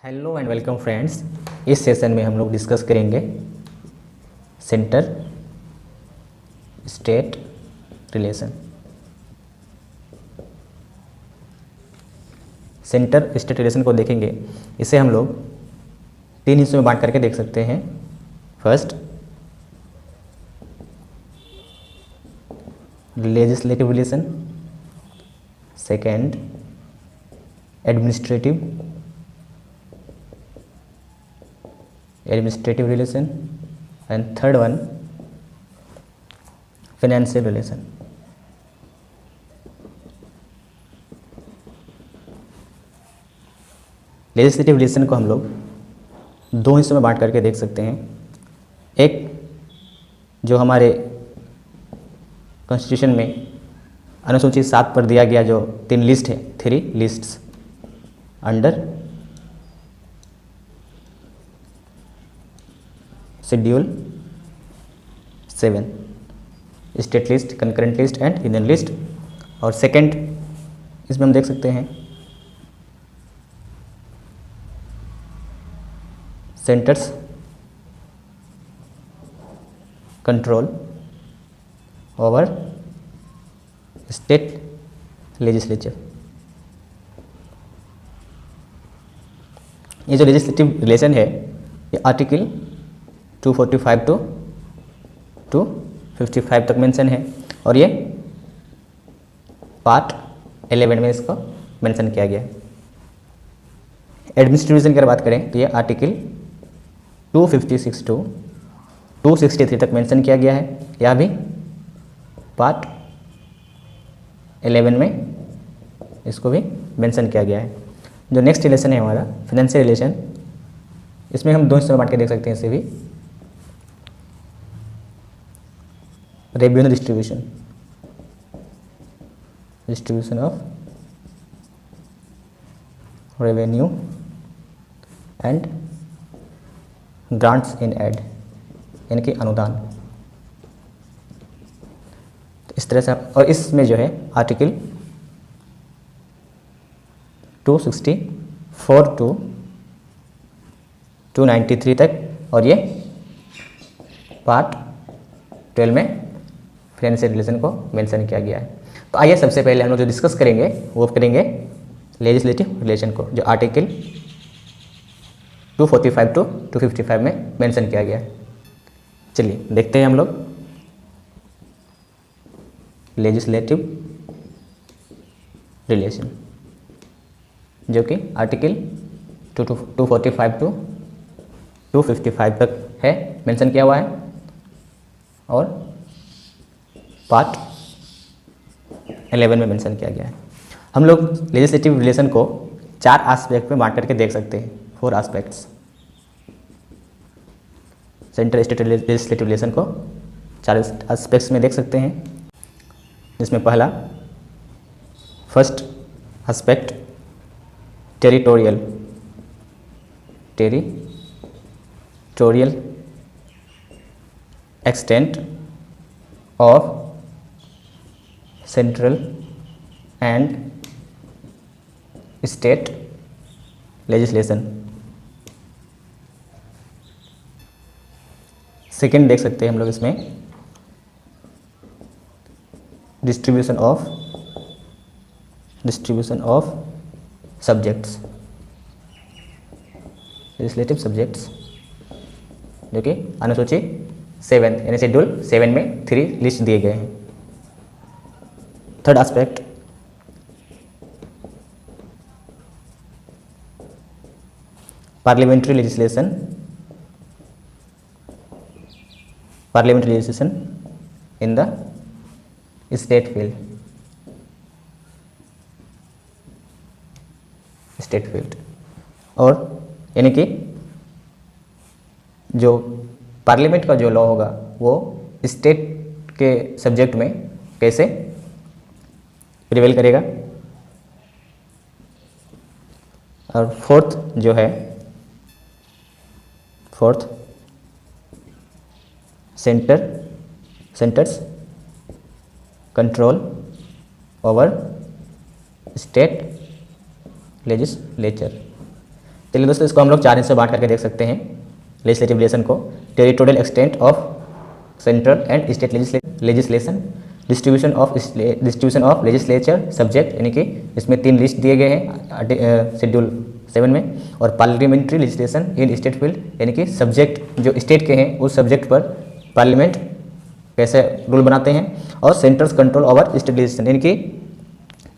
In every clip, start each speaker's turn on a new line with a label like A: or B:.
A: Hello and welcome friends. इस session में हम लोग डिस्कस करेंगे centre state relation. Centre state relation को देखेंगे, इसे हम लोग तीन हिस्सों में बांट करके देख सकते हैं। First, legislative relation. Second, administrative relation and third one, financial relation. Legislative relation को हम लोग दो हिस्सों में बांट करके देख सकते हैं। एक, जो हमारे कॉन्स्टिट्यूशन में अनुसूची 7 पर दिया गया जो तीन लिस्ट है, 3 lists under schedule 7, state list, concurrent list and union list. और सेकंड, इसमें हम देख सकते हैं centres control over state legislature. ये जो लेजिस्लेटिव रिलेशन है, ये आर्टिकल 245 टू 255 तक मेंशन है और ये पार्ट 11 में इसको मेंशन किया गया है। एडमिनिस्ट्रेटिव रिलेशन की अगर बात करें तो ये आर्टिकल 256 टू 263 तक मेंशन किया गया है। यह भी पार्ट 11 में इसको भी मेंशन किया गया है। जो नेक्स्ट रिलेशन है हमारा फाइनेंशियल रिलेशन, इसमें हम दो हिस्सों में बांट के देख सकते हैं इसे भी। Revenue distribution of revenue and grants in aid, यानी कि अनुदान। तो इस तरह से, और इसमें जो है आर्टिकल 264 टू 293 तक, और ये पार्ट 12 में फाइनेंशियल रिलेशन को मेंशन किया गया है। तो आइए सबसे पहले हम लोग जो डिस्कस करेंगे वो करेंगे लेजिस्लेटिव रिलेशन को, जो आर्टिकल 245 टू 255 में मेंशन किया गया है। चलिए देखते हैं हम लोग लेजिस्लेटिव रिलेशन, जो कि आर्टिकल 245 टू 255 तक है, मेंशन किया हुआ है, और पार्ट 11 में मेंशन किया गया है। हम लोग लेजिस्लेटिव रिलेशन को 4 एस्पेक्ट में बांट करके देख सकते हैं, 4 aspects. Centre state legislative relation को 4 एस्पेक्ट्स में देख सकते हैं, जिसमें पहला, first aspect, territorial extent of central and state legislation. Second देख सकते हैं हम लोग इसमें distribution of subjects, legislative subjects, जो कि अनुसूची 7 यानी शेड्यूल 7 में 3 लिस्ट दिए गए हैं। Third aspect, parliamentary legislation in the state field, और यानी कि जो पार्लियामेंट का जो लॉ होगा वो स्टेट के सब्जेक्ट में कैसे प्रिवेल करेगा। और फोर्थ जो है, centres control over state legislature. चलिए दोस्तों, इसको हम लोग 4 हिस्से बांट करके देख सकते हैं लेजिस्लेटिव रिलेशन को। Territorial extent of central and state legislation, distribution of legislature subject, यानी कि इसमें 3 लिस्ट दिए गए हैं शेड्यूल 7 में। और पार्लियामेंट्री लेजिस्लेशन इन स्टेट फील्ड, यानी कि सब्जेक्ट जो स्टेट के हैं उस सब्जेक्ट पर पार्लियामेंट कैसे रूल बनाते हैं। और central control over state legislation, यानी कि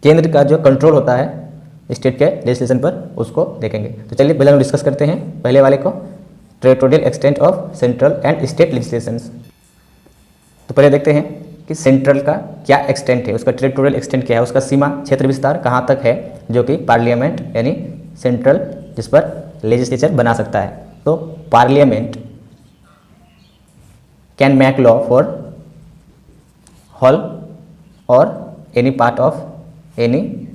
A: केंद्र का जो कंट्रोल होता है स्टेट के लेजिस्लेशन पर, उसको देखेंगे। तो चलिए पहले हम डिस्कस करते हैं पहले वाले को, territorial extent of central and state legislations. तो पहले देखते हैं कि सेंट्रल का क्या एक्सटेंट है, उसका टेरिटोरियल एक्सटेंट क्या है, उसका सीमा क्षेत्र विस्तार कहाँ तक है, जो कि पार्लियामेंट यानी सेंट्रल जिस पर लेजिस्लेचर बना सकता है। तो parliament can make law for whole or any part of Indian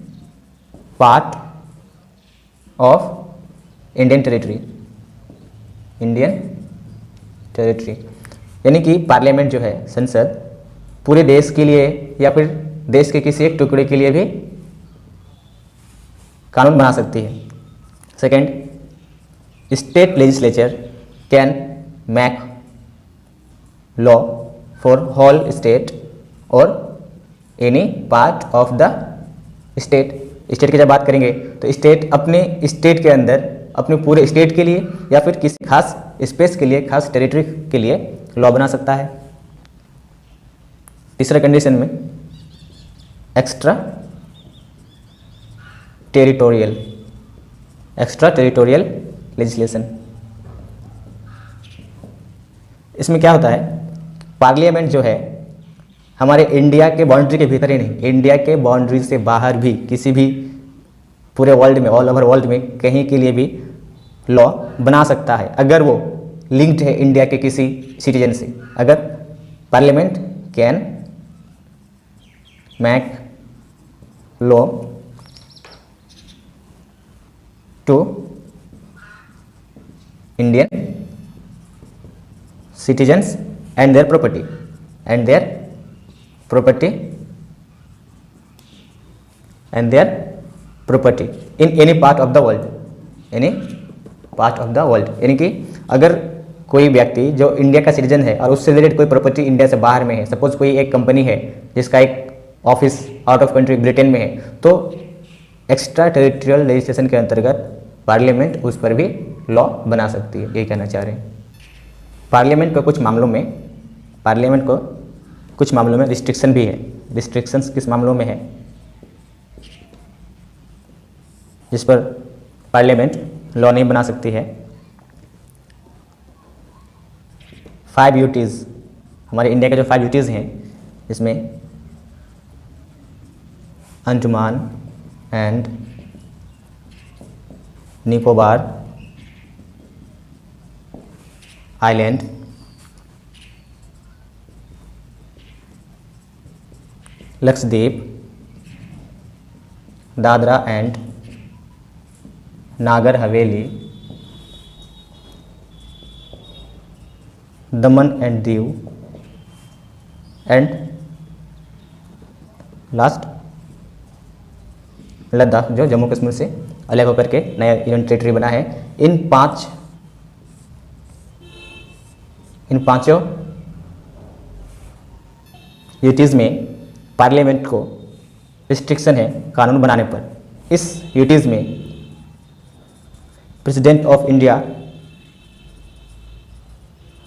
A: territory, यानी कि पार्लियामेंट जो है, संसद, पूरे देश के लिए या फिर देश के किसी एक टुकड़े के लिए भी कानून बना सकती है। Second, state legislature can make law for whole state or any part of the state. State की जब बात करेंगे तो स्टेट अपने स्टेट के अंदर अपने पूरे स्टेट के लिए या फिर किसी खास स्पेस के लिए, खास टेरिटरी के लिए लॉ बना सकता है। तीसरा कंडीशन में एक्स्ट्रा टेरिटोरियल लेजिस्लेशन। इसमें क्या होता है, पार्लियामेंट जो है हमारे इंडिया के बाउंड्री के भीतर ही नहीं, इंडिया के बाउंड्री से बाहर भी किसी भी पूरे वर्ल्ड में, ऑल ओवर वर्ल्ड में कहीं के लिए भी लॉ बना सकता है, अगर वो लिंक्ड है इंडिया के किसी सिटीजन से। अगर parliament can make law to Indian citizens and their property in any part of the world, यानी कि अगर कोई व्यक्ति जो इंडिया का सिटीजन है और उससे रिलेटेड कोई प्रॉपर्टी इंडिया से बाहर में है, सपोज कोई एक कंपनी है जिसका एक office out of country Britain में है, तो एक्स्ट्रा टेरिटोरियल लेजिस्लेशन के अंतर्गत पार्लियामेंट उस पर भी लॉ बना सकती है, ये कहना चाह रहे हैं। पार्लियामेंट को कुछ मामलों में रिस्ट्रिक्शन भी है। रिस्ट्रिक्शंस किस मामलों में है, जिस पर पार्लियामेंट लॉ नहीं बना सकती है। 5 यूटीज़, हमारे इंडिया के जो 5 यूटीज़ हैं, इसमें Andaman and Nicobar island, Lakshadweep, Dadra and Nagar Haveli, Daman and Diu and last Ladakh, जो जम्मू कश्मीर से अलग होकर के नया यूनियन टेरिटरी बना है। इन पांचों यूटीज़ में पार्लियामेंट को रिस्ट्रिक्शन है कानून बनाने पर। इस यूटीज़ में प्रेसिडेंट ऑफ इंडिया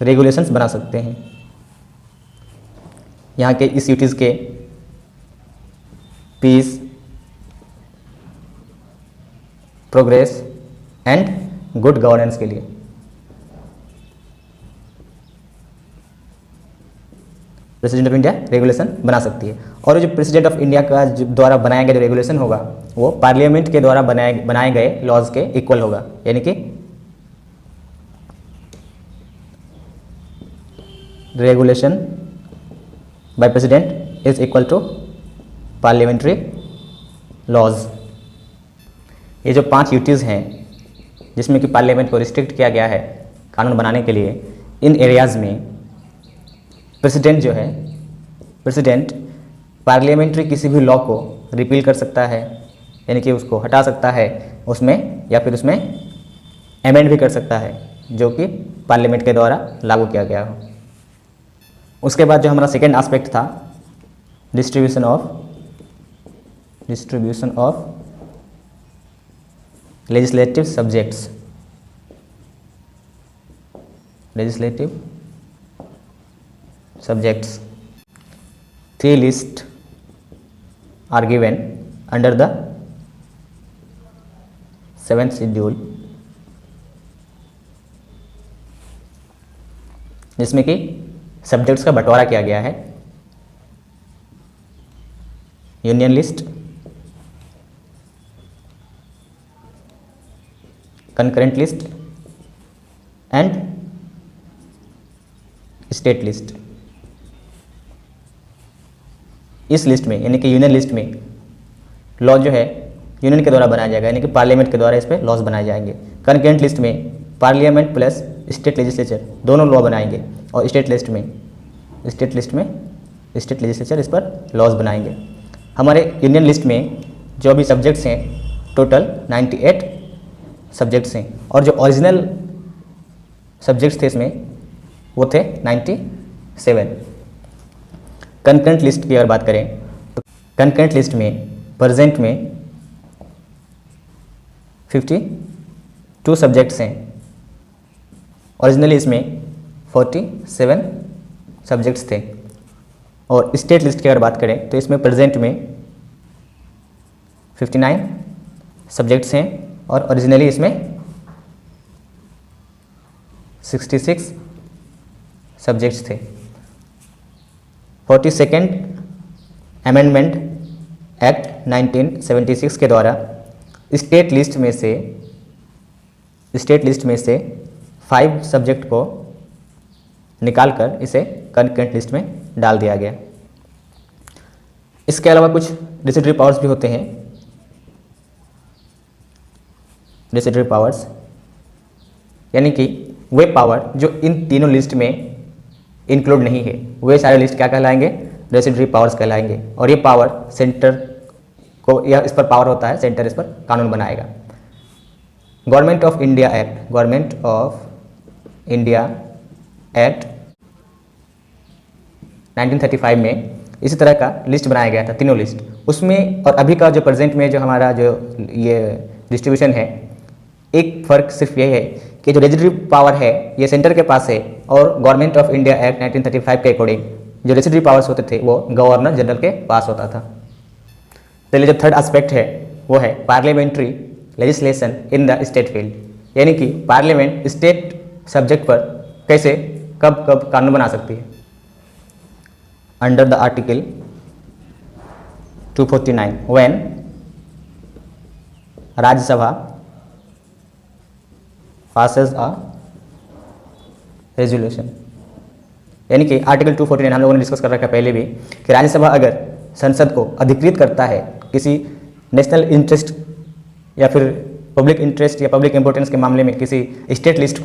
A: रेगुलेशंस बना सकते हैं। यहाँ के इस यूटीज़ के peace, progress and good governance के लिए प्रेसिडेंट ऑफ इंडिया रेगुलेशन बना सकती है। और जो प्रेसिडेंट ऑफ इंडिया का द्वारा बनाया गया जो रेगुलेशन होगा वो पार्लियामेंट के द्वारा बनाए गए लॉज के इक्वल होगा, यानी कि regulation by president is equal to parliamentary laws. ये जो 5 यूटीज़ हैं जिसमें कि पार्लियामेंट को रिस्ट्रिक्ट किया गया है कानून बनाने के लिए, इन एरियाज़ में प्रेसिडेंट जो है, प्रेसिडेंट पार्लियामेंट्री किसी भी लॉ को रिपील कर सकता है, यानी कि उसको हटा सकता है उसमें, या फिर उसमें अमेंड भी कर सकता है जो कि पार्लियामेंट के द्वारा लागू किया गया हो। उसके बाद जो हमारा सेकेंड एस्पेक्ट था distribution of legislative subjects. Three lists are given under the 7th schedule, जिसमें कि सब्जेक्ट्स का बंटवारा किया गया है। Union list, concurrent list and state list. इस लिस्ट में यानी कि यूनियन लिस्ट में लॉ जो है यूनियन के द्वारा बनाया जाएगा, यानी कि पार्लियामेंट के द्वारा इस पर लॉज बनाए जाएंगे। कंकरेंट लिस्ट में पार्लियामेंट प्लस स्टेट लेजिस्लेचर दोनों लॉ बनाएंगे, और स्टेट लिस्ट में स्टेट लेजिस्लेचर इस पर लॉज बनाएंगे। हमारे यूनियन लिस्ट में जो भी सब्जेक्ट्स हैं टोटल 98 सब्जेक्ट्स हैं, और जो ओरिजिनल सब्जेक्ट्स थे इसमें वो थे 97। कंकरेंट लिस्ट की अगर बात करें तो कंकरेंट लिस्ट में प्रेजेंट में 52 सब्जेक्ट्स हैं। ओरिजिनली इसमें 47 सब्जेक्ट्स थे। और स्टेट लिस्ट की अगर बात करें तो इसमें प्रेजेंट में 59 सब्जेक्ट्स हैं, और ओरिजिनली इसमें 66 सब्जेक्ट्स थे। 42nd अमेंडमेंट एक्ट 1976 के द्वारा स्टेट लिस्ट में से 5 सब्जेक्ट को निकालकर इसे कंकरेंट लिस्ट में डाल दिया गया। इसके अलावा कुछ डिसिडरी पावर्स भी होते हैं। डिसिडरी पावर्स यानी कि वे पावर जो इन तीनों लिस्ट में इंक्लूड नहीं है, वे सारे लिस्ट क्या कहलाएंगे? रेसिडरी पावर्स कहलाएंगे। और ये पावर सेंटर को, या इस पर पावर होता है, सेंटर इस पर कानून बनाएगा। गवर्नमेंट ऑफ इंडिया एक्ट 1935 में इसी तरह का लिस्ट बनाया गया था, तीनों लिस्ट उसमें। और अभी का जो प्रेजेंट में जो हमारा जो ये डिस्ट्रीब्यूशन है, एक फ़र्क सिर्फ ये है कि जो रेजिडरी पावर है ये सेंटर के पास है, और गवर्नमेंट ऑफ इंडिया एक्ट 1935 के अकॉर्डिंग जो रेजिडरी पावर्स होते थे वो गवर्नर जनरल के पास होता था। चलिए, जो थर्ड एस्पेक्ट है वो है parliamentary legislation in the state field, यानी कि पार्लियामेंट स्टेट सब्जेक्ट पर कैसे कब कब कानून बना सकती है। Under the article 249 when Rajya Sabha passes a resolution, यानी कि आर्टिकल 249 हम लोगों ने डिस्कस कर रखा है पहले भी, कि राज्यसभा अगर संसद को अधिकृत करता है किसी नेशनल इंटरेस्ट या फिर पब्लिक इंटरेस्ट या पब्लिक इंपॉर्टेंस के मामले में किसी स्टेट लिस्ट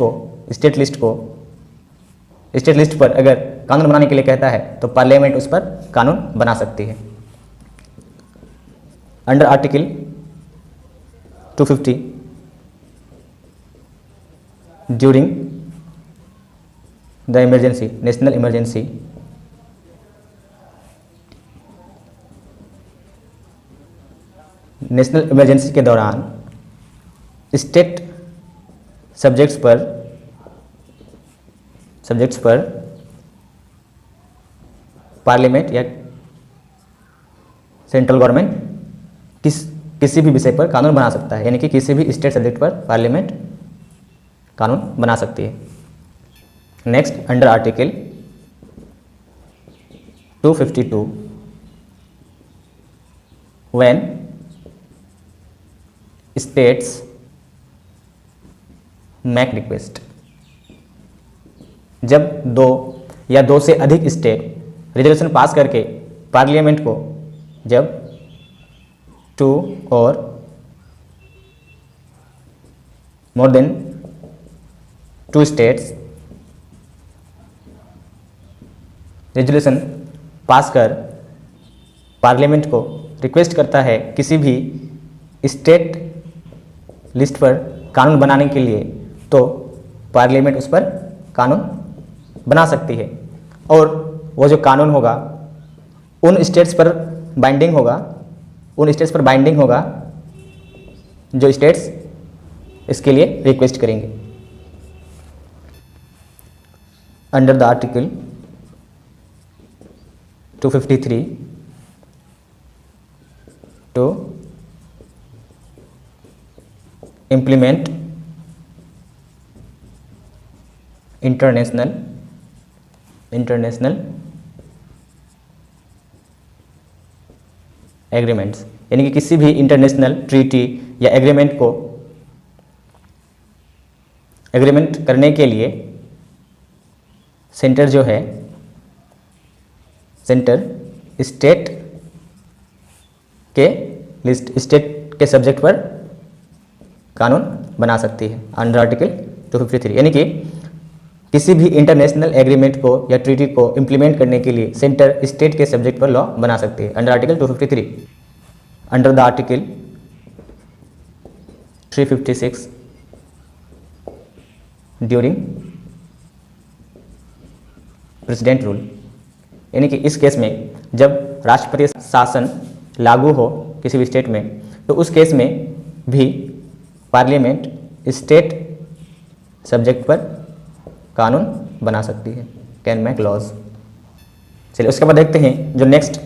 A: पर अगर कानून बनाने के लिए कहता है तो पार्लियामेंट उस पर कानून बना सकती है। Under article 250 during the emergency, national emergency के दौरान स्टेट सब्जेक्ट्स पर पार्लियामेंट या सेंट्रल गवर्नमेंट किसी भी विषय पर कानून बना सकता है, यानी कि किसी भी स्टेट सब्जेक्ट पर पार्लियामेंट कानून बना सकती है। Next, under article 252 when states make request, जब 2 या 2 से अधिक स्टेट रेजोल्यूशन पास करके पार्लियामेंट को, जब 2 और more than 2 states resolution pass कर पार्लियामेंट को रिक्वेस्ट करता है किसी भी स्टेट लिस्ट पर कानून बनाने के लिए, तो पार्लियामेंट उस पर कानून बना सकती है, और वो जो कानून होगा उन स्टेट्स पर बाइंडिंग होगा जो स्टेट्स इसके लिए रिक्वेस्ट करेंगे। Under the article 253 to implement international agreements, यानी कि किसी भी इंटरनेशनल ट्रीटी या एग्रीमेंट करने के लिए सेंटर जो है, सेंटर स्टेट के सब्जेक्ट पर कानून बना सकती है अंडर आर्टिकल 253। यानी कि किसी भी इंटरनेशनल एग्रीमेंट को या ट्रीटी को इम्प्लीमेंट करने के लिए सेंटर स्टेट के सब्जेक्ट पर लॉ बना सकती है under article 253। Under the article 356 during president rule, यानी कि इस केस में जब राष्ट्रपति शासन लागू हो किसी भी स्टेट में, तो उस केस में भी पार्लियामेंट स्टेट सब्जेक्ट पर कानून बना सकती है, कैन मेक लॉज। चलिए उसके बाद देखते हैं जो नेक्स्ट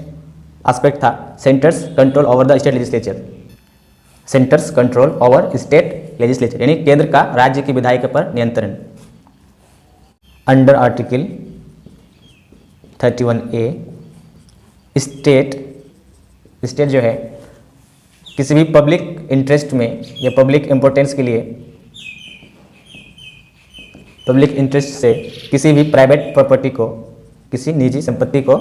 A: एस्पेक्ट था, centres control over the state legislature. Centres control over state legislature, यानी केंद्र का राज्य की विधायिका पर नियंत्रण। अंडर आर्टिकल 31A स्टेट जो है किसी भी पब्लिक इंटरेस्ट में या पब्लिक इंपॉर्टेंस के लिए, पब्लिक इंटरेस्ट से किसी भी प्राइवेट प्रॉपर्टी को, किसी निजी संपत्ति को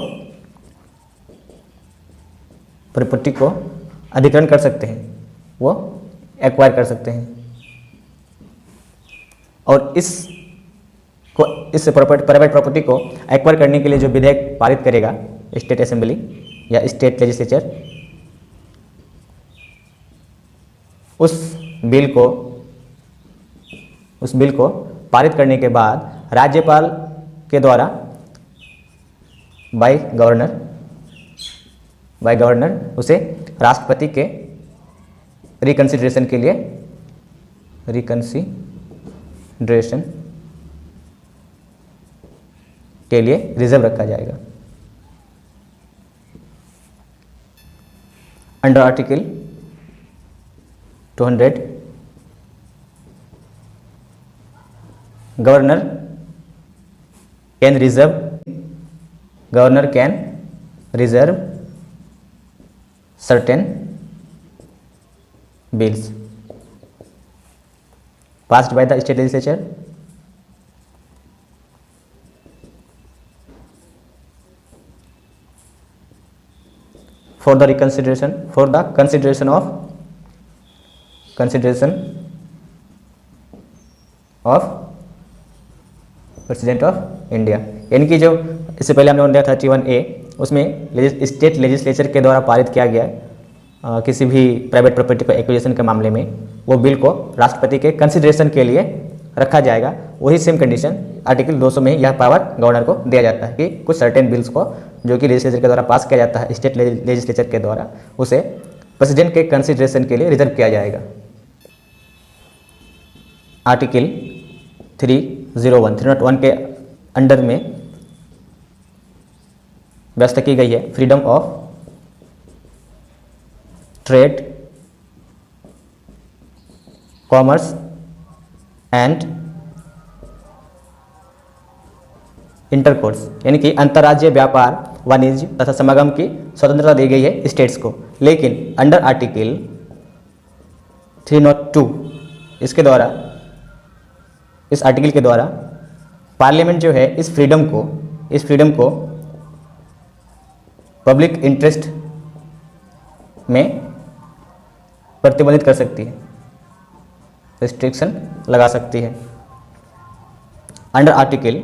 A: अधिग्रहण कर सकते हैं, वो एक्वायर कर सकते हैं, और इस प्राइवेट प्रॉपर्टी को एक्वायर करने के लिए जो विधेयक पारित करेगा स्टेट असेंबली या स्टेट लेजिस्लेचर, उस बिल को पारित करने के बाद राज्यपाल के द्वारा बाय गवर्नर उसे राष्ट्रपति के रिकंसिडरेशन के लिए रिजर्व रखा जाएगा। Under article 200 governor can reserve certain bills passed by the state legislature for the consideration of president of India. यानी कि जो इससे पहले हमने लिया 31A, उसमें स्टेट लेजिस्लेचर के द्वारा पारित किया गया किसी भी प्राइवेट प्रॉपर्टी को एक्विजिशन के मामले में, वो बिल को राष्ट्रपति के कंसिडरेशन के लिए रखा जाएगा। वही सेम कंडीशन आर्टिकल 200 में यह पावर गवर्नर को दिया जाता है कि कुछ सर्टेन बिल्स को जो कि लेजिस्लेचर के द्वारा पास किया जाता है स्टेट लेजिस्लेचर के द्वारा, उसे प्रेसिडेंट के कंसिडरेशन के लिए रिजर्व किया जाएगा। आर्टिकल 301 के अंडर में व्यवस्था की गई है freedom of trade, commerce and intercourse, यानी कि अंतर्राज्यीय व्यापार, वाणिज्य तथा समागम की स्वतंत्रता दी गई है स्टेट्स को। लेकिन अंडर आर्टिकल 302 इस आर्टिकल के द्वारा पार्लियामेंट जो है इस फ्रीडम को पब्लिक इंटरेस्ट में प्रतिबंधित कर सकती है, रिस्ट्रिक्शन लगा सकती है। अंडर आर्टिकल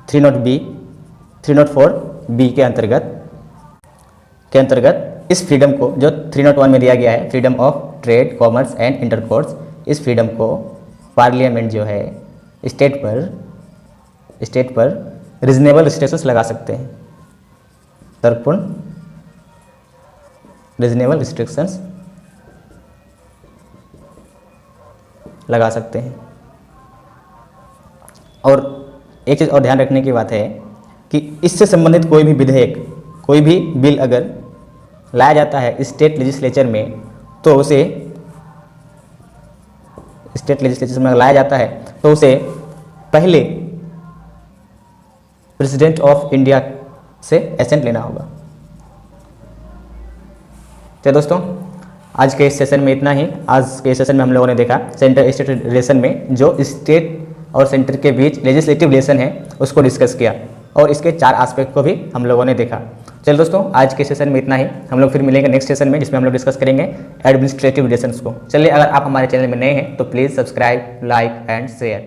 A: 304B के अंतर्गत इस फ्रीडम को जो 301 में दिया गया है, freedom of trade, commerce and intercourse, इस फ्रीडम को पार्लियामेंट जो है स्टेट पर रीजनेबल रिस्ट्रिक्शंस लगा सकते हैं, तर्कपूर्ण रीजनेबल रिस्ट्रिक्शंस लगा सकते हैं। और एक चीज़ और ध्यान रखने की बात है कि इससे संबंधित कोई भी विधेयक, कोई भी बिल अगर लाया जाता है स्टेट लेजिस्लेचर में, तो उसे स्टेट लेजिस्लेचर में लाया जाता है तो उसे पहले प्रेसिडेंट ऑफ इंडिया से एसेंट लेना होगा। तो दोस्तों आज के इस सेशन में इतना ही। आज के सेशन में हम लोगों ने देखा सेंटर स्टेट रिलेशन में जो स्टेट और सेंटर के बीच लेजिस्लेटिव रिलेशन है उसको डिस्कस किया, और इसके 4 एस्पेक्ट को भी हम लोगों ने देखा। चलिए दोस्तों आज के सेशन में इतना ही। हम लोग फिर मिलेंगे नेक्स्ट सेशन में, जिसमें हम लोग डिस्कस करेंगे एडमिनिस्ट्रेटिव रिलेशंस को। चलिए, अगर आप हमारे चैनल में नए हैं तो please subscribe, like and share.